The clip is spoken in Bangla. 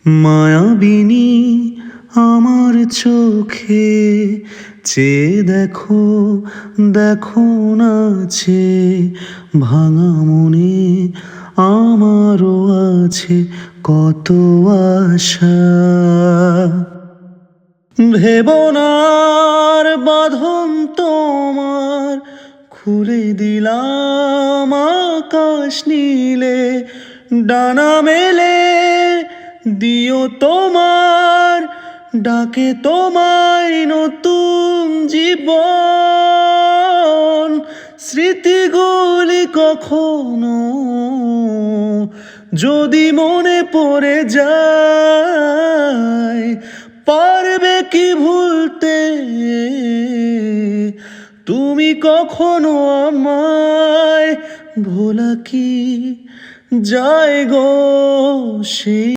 মায়াবিনী আমার চোখে চেয়ে দেখো, দেখো নাছে ভাঙা মনে আমারও আছে কত আশা। ভেবনার বাঁধন তোমার খুলে দিলাম আকাশ নীলে, ডানা মেলে দিও তোমার ডাকে তোমায় নতুন জীবন। স্মৃতিগুলি কখনো যদি মনে পড়ে যায়, পারবে কি ভুলতে তুমি কখনো আমায়? ভোলা কি যায় গো সেই